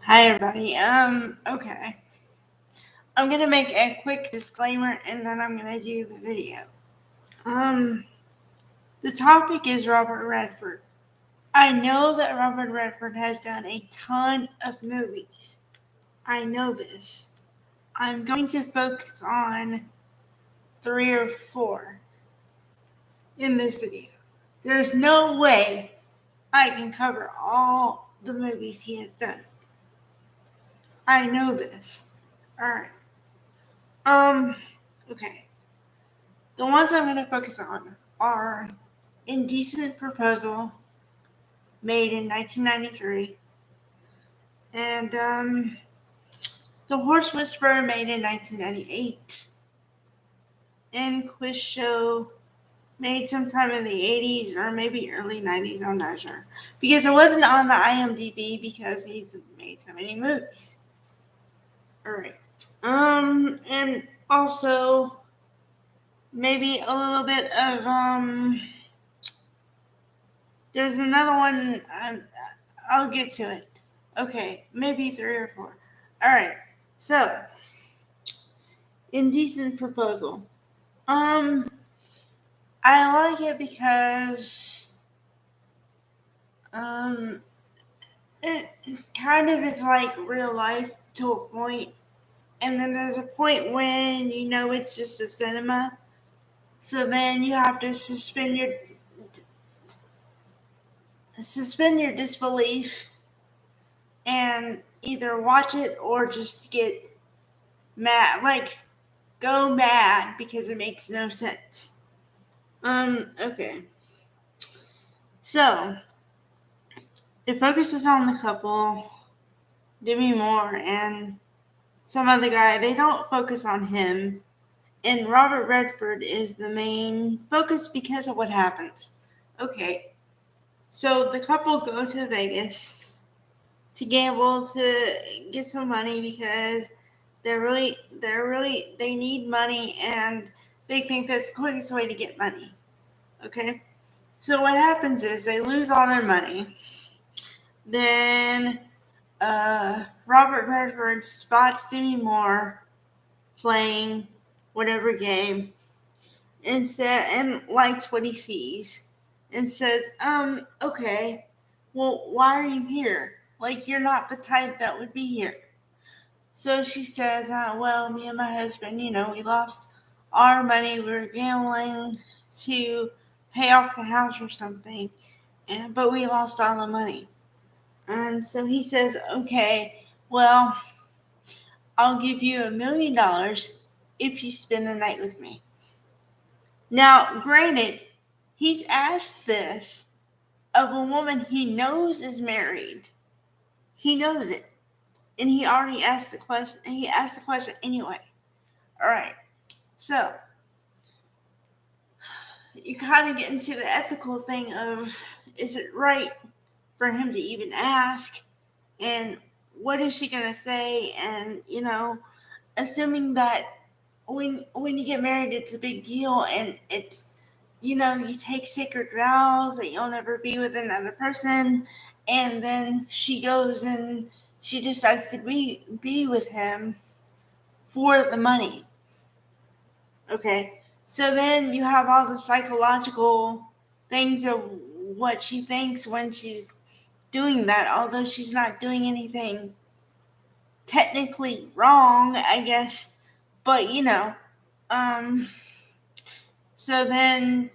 Hi everybody. Okay. I'm gonna make a quick disclaimer and then I'm gonna do the video. The topic is Robert Redford. I know that Robert Redford has done a ton of movies. I know this. I'm going to focus on 3 or 4 in this video. There's no way I can cover all the movies he has done. I know this. Alright. Okay. The ones I'm going to focus on are Indecent Proposal, made in 1993, and The Horse Whisperer, made in 1998, and Quiz Show, made sometime in the 80s or maybe early 90s, I'm not sure. Because it wasn't on the IMDb because he's made so many movies. Alright. And also maybe a little bit of there's another one. I'll get to it. Okay, maybe 3 or 4. Alright, so Indecent Proposal. I like it because it kind of is like real life to a point, and then there's a point when it's just a cinema, so then you have to suspend your disbelief and either watch it or just get mad, like go mad because it makes no sense. Okay. So it focuses on the couple, Demi Moore and some other guy. They don't focus on him, and Robert Redford is the main focus because of what happens. Okay. So the couple go to Vegas to gamble to get some money because they need money and they think that's the quickest way to get money. Okay? So what happens is they lose all their money. Then Robert Redford spots Demi Moore playing whatever game and likes what he sees and says, okay, well, why are you here? Like, you're not the type that would be here. So she says, well, me and my husband, we lost our money. We were gambling to pay off the house or something, but we lost all the money. And so he says, okay, well, I'll give you $1 million if you spend the night with me. Now, granted, he's asked this of a woman he knows is married. He knows it. And he already asked the question. He asked the question anyway. All right. So, you kind of get into the ethical thing of, is it right for him to even ask? And what is she going to say? And, assuming that when you get married, it's a big deal, and it's, you take sacred vows that you'll never be with another person, and then she goes and she decides to be with him for the money. Okay, so then you have all the psychological things of what she thinks when she's doing that, although she's not doing anything technically wrong, I guess, but so then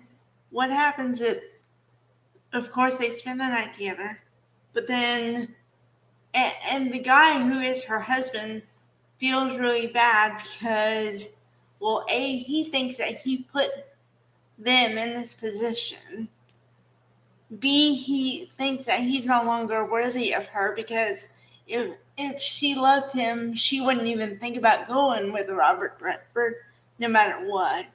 what happens is, of course, they spend the night together, but then, and the guy who is her husband feels really bad because, well, A, he thinks that he put them in this position. B, he thinks that he's no longer worthy of her because if she loved him, she wouldn't even think about going with Robert Redford no matter what.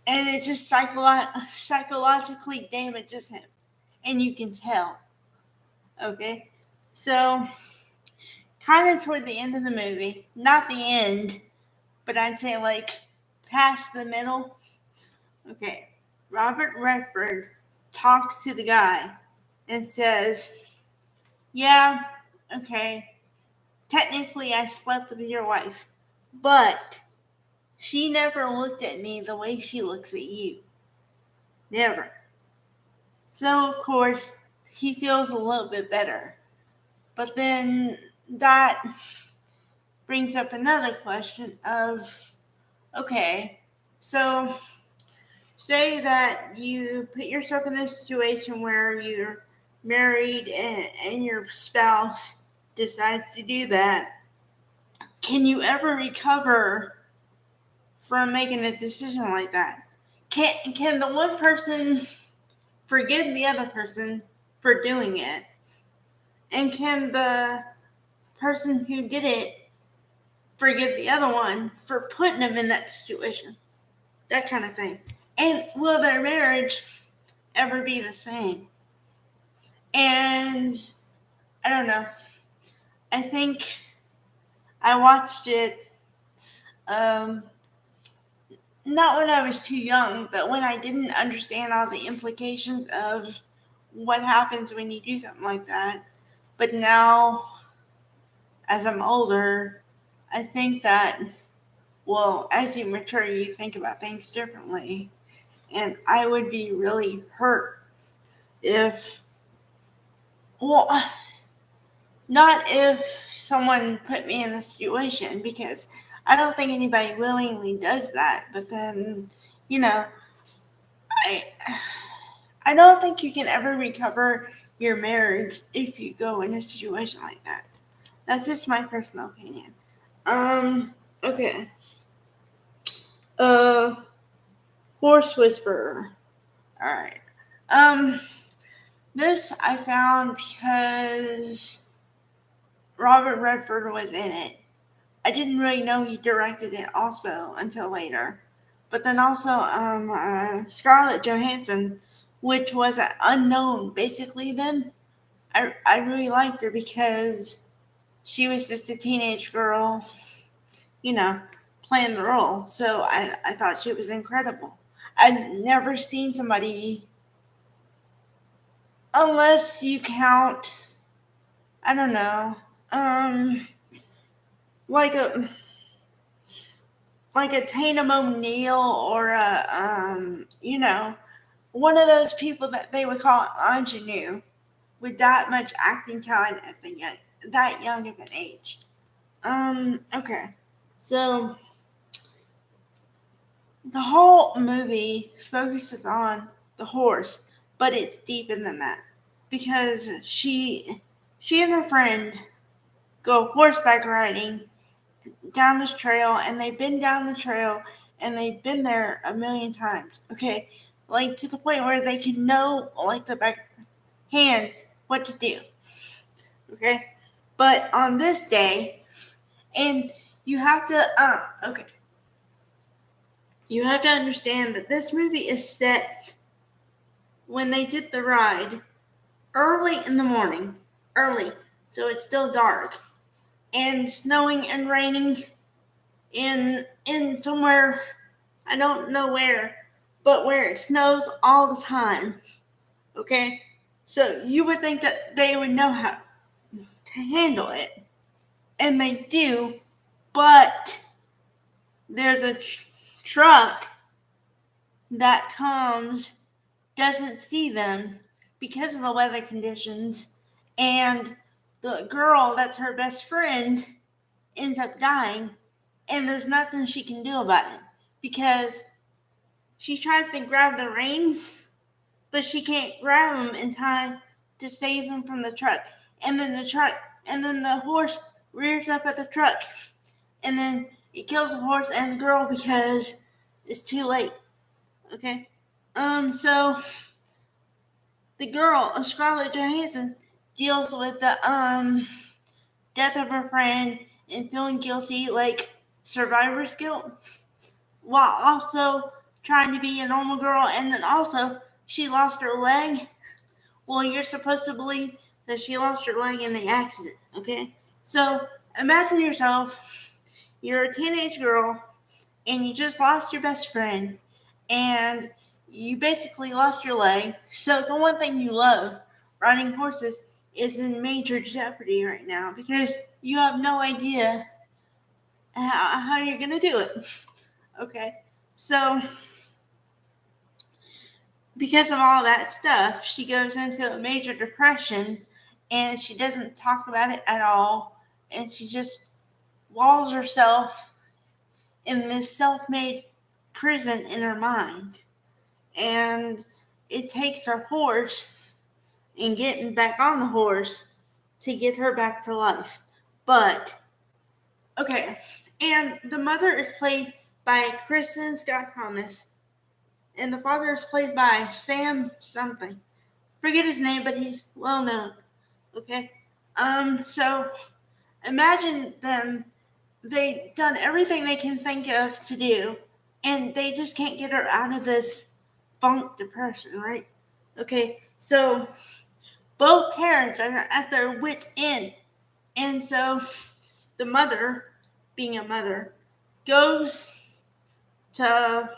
And it just psychologically damages him. And you can tell. Okay? So, kind of toward the end of the movie, not the end, but I'd say like past the middle. Okay, Robert Redford talks to the guy and says, yeah, okay, technically I slept with your wife, but she never looked at me the way she looks at you. Never. So, of course, he feels a little bit better. But then that brings up another question of, okay, so say that you put yourself in a situation where you're married and your spouse decides to do that. Can you ever recover from making a decision like that? Can the one person forgive the other person for doing it? And can the person who did it forgive the other one for putting them in that situation? That kind of thing. And will their marriage ever be the same? And I don't know. I think I watched it not when I was too young, but when I didn't understand all the implications of what happens when you do something like that. But now, as I'm older, I think that, well, as you mature, you think about things differently. And I would be really hurt if, well, not if someone put me in this situation, because I don't think anybody willingly does that. But then, you know, I I don't think you can ever recover your marriage if you go in a situation like that. That's just my personal opinion. Okay. Uh, Horse Whisperer. Alright. This I found because Robert Redford was in it. I didn't really know he directed it also until later. But then also, Scarlett Johansson, which was an unknown basically then. I really liked her because she was just a teenage girl, you know, playing the role. So I thought she was incredible. I'd never seen somebody, unless you count, I don't know, like a Tatum O'Neal or one of those people that they would call an ingenue with that much acting talent at that young of an age. Okay. So the whole movie focuses on the horse, but it's deeper than that. Because she and her friend go horseback riding down this trail, and they've been down the trail and they've been there a million times. Okay. Like to the point where they can know like the back hand what to do. Okay. But on this day, and you have to okay. You have to understand that this movie is set when they did the ride early in the morning. Early. So it's still dark. And snowing and raining in somewhere, I don't know where, but where it snows all the time. Okay? So you would think that they would know how to handle it. And they do, but there's a truck that comes, doesn't see them because of the weather conditions, and the girl that's her best friend ends up dying, and there's nothing she can do about it because she tries to grab the reins, but she can't grab them in time to save him from the truck. And then the horse rears up at the truck, and then it kills the horse and the girl because it's too late. Okay. So the girl, Scarlett Johansson, deals with the death of her friend and feeling guilty, like survivor's guilt, while also trying to be a normal girl. And then also she lost her leg. Well, you're supposed to believe that she lost her leg in the accident. Okay, so imagine yourself, you're a teenage girl and you just lost your best friend, and you basically lost your leg. So the one thing you love, riding horses, is in major jeopardy right now because you have no idea how you're going to do it. Okay. So, because of all that stuff, she goes into a major depression and she doesn't talk about it at all. And she just walls herself in this self made prison in her mind. And it takes her horse and getting back on the horse to get her back to life. But, okay. And the mother is played by Kristen Scott Thomas. And the father is played by Sam something. Forget his name, but he's well known. Okay? So imagine them, they've done everything they can think of to do, and they just can't get her out of this funk depression, right? Okay, so both parents are at their wits' end. And so the mother, being a mother, goes to,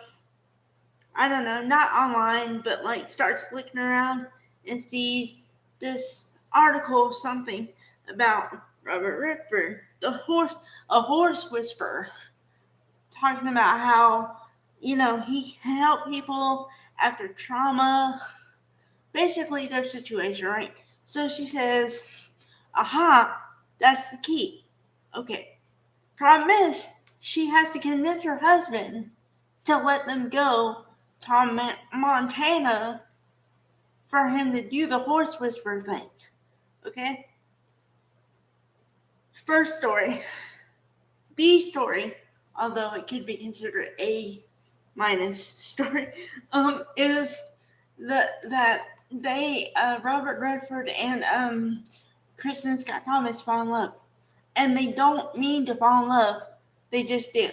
I don't know, not online, but like starts looking around and sees this article, something about Robert Redford, a horse whisperer, talking about how, he can help people after trauma, basically their situation, right? So she says, aha, that's the key. Okay. Problem is, she has to convince her husband to let them go to Montana for him to do the horse whisperer thing. Okay? First story. B story, although it could be considered A minus story, is that they, Robert Redford and Kristen Scott Thomas fall in love. And they don't mean to fall in love, they just do.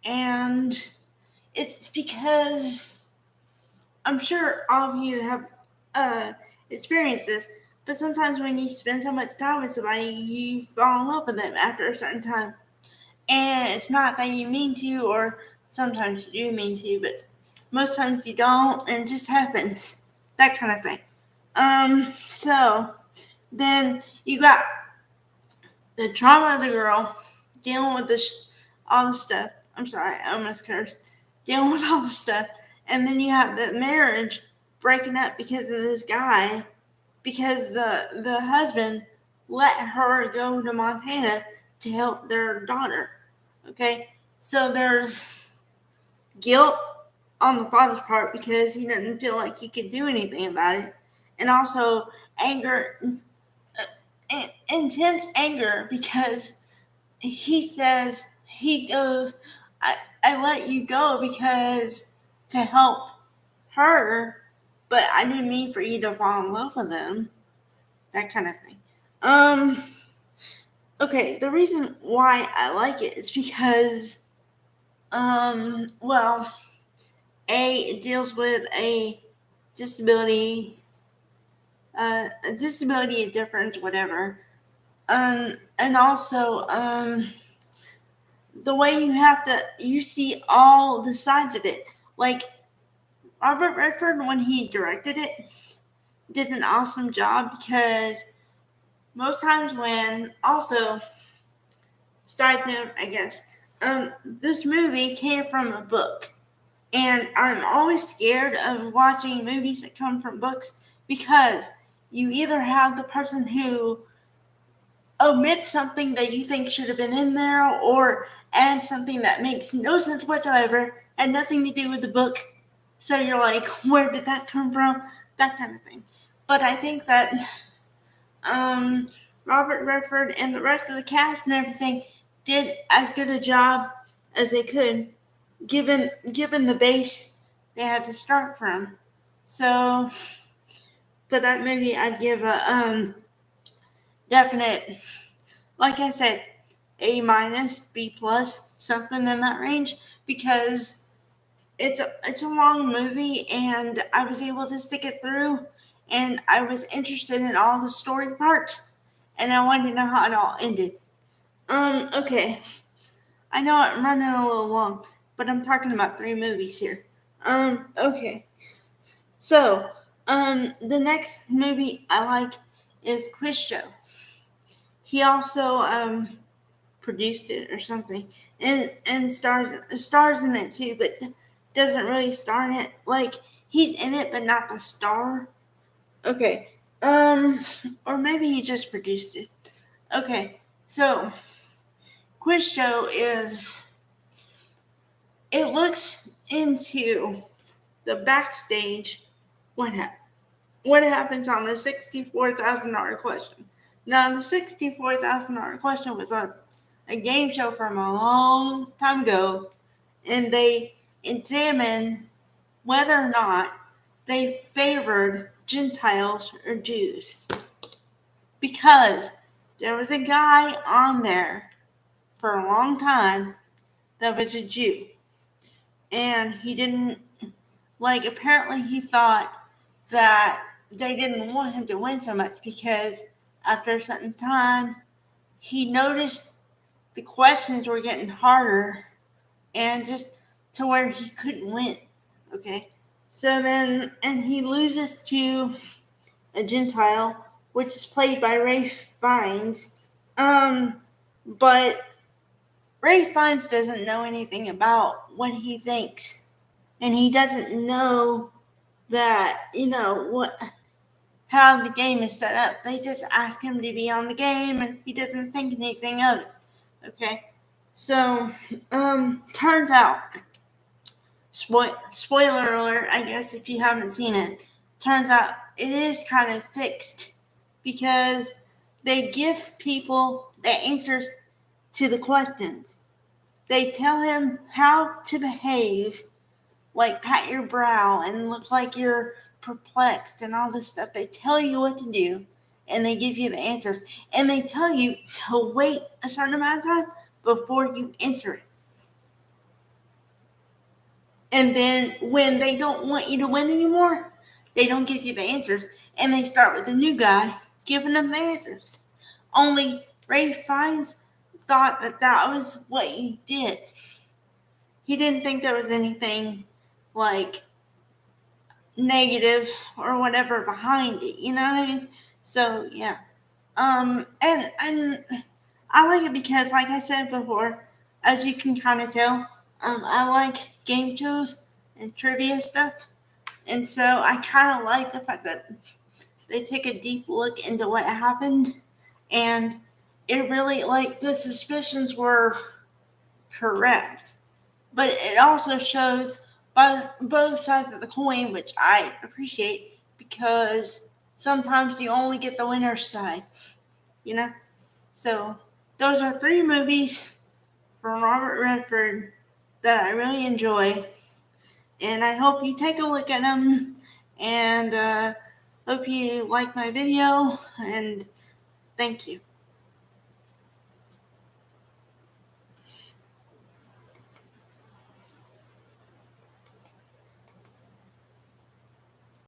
And it's because I'm sure all of you have experienced this, but sometimes when you spend so much time with somebody, you fall in love with them after a certain time. And it's not that you mean to, or sometimes you do mean to, but most times you don't, and it just happens. That kind of thing. So then you got the trauma of the girl dealing with all the stuff. I'm sorry, I almost cursed. Dealing with all the stuff. And then you have the marriage breaking up because of this guy, because the husband let her go to Montana to help their daughter. Okay? So there's guilt on the father's part because he doesn't feel like he could do anything about it. And also anger, intense anger, because he goes, I let you go because to help her, but I didn't mean for you to fall in love with him. That kind of thing. Okay, the reason why I like it is because, well, it deals with disability, a disability, a difference, whatever. And also, the way you see all the sides of it. Like, Robert Redford, when he directed it, did an awesome job because most times also, side note, I guess, this movie came from a book. And I'm always scared of watching movies that come from books because you either have the person who omits something that you think should have been in there or adds something that makes no sense whatsoever and nothing to do with the book. So you're like, where did that come from? That kind of thing. But I think that Robert Redford and the rest of the cast and everything did as good a job as they could, given the base they had to start from. So for that movie, I'd give a definite, like I said, A minus, B plus, something in that range, because it's a long movie and I was able to stick it through, and I was interested in all the story parts, and I wanted to know how it all ended. Okay. I know I'm running a little long, but I'm talking about 3 movies here. Okay. So, the next movie I like is Quiz Show. He also produced it or something, and stars in it too, but doesn't really star in it. Like, he's in it, but not the star. Okay. Or maybe he just produced it. Okay. So, Quiz Show it looks into the backstage, what happens on the $64,000 question. Now, the $64,000 question was a game show from a long time ago, and they examined whether or not they favored Gentiles or Jews. Because there was a guy on there for a long time that was a Jew. And he didn't, apparently he thought that they didn't want him to win so much because after a certain time, he noticed the questions were getting harder and just to where he couldn't win. Okay. So then, and he loses to a Gentile, which is played by Ray Fiennes. But Ray Fiennes doesn't know anything about what he thinks. And he doesn't know that, how the game is set up. They just ask him to be on the game and he doesn't think anything of it. Okay. So, turns out, spoiler alert, I guess, if you haven't seen it, turns out it is kind of fixed because they give people the answers to the questions. They tell him how to behave, like pat your brow and look like you're perplexed and all this stuff. They tell you what to do and they give you the answers. And they tell you to wait a certain amount of time before you answer it. And then when they don't want you to win anymore, they don't give you the answers. And they start with the new guy giving them the answers. Only Ray Fiennes thought that was what you did. He didn't think there was anything negative or whatever behind it, you know what I mean? So yeah. And I like it because, like I said before, as you can kind of tell, I like game shows and trivia stuff. And so I kind of like the fact that they take a deep look into what happened. And it really, the suspicions were correct. But it also shows both sides of the coin, which I appreciate because sometimes you only get the winner's side, So those are 3 movies from Robert Redford that I really enjoy. And I hope you take a look at them. And hope you like my video. And thank you.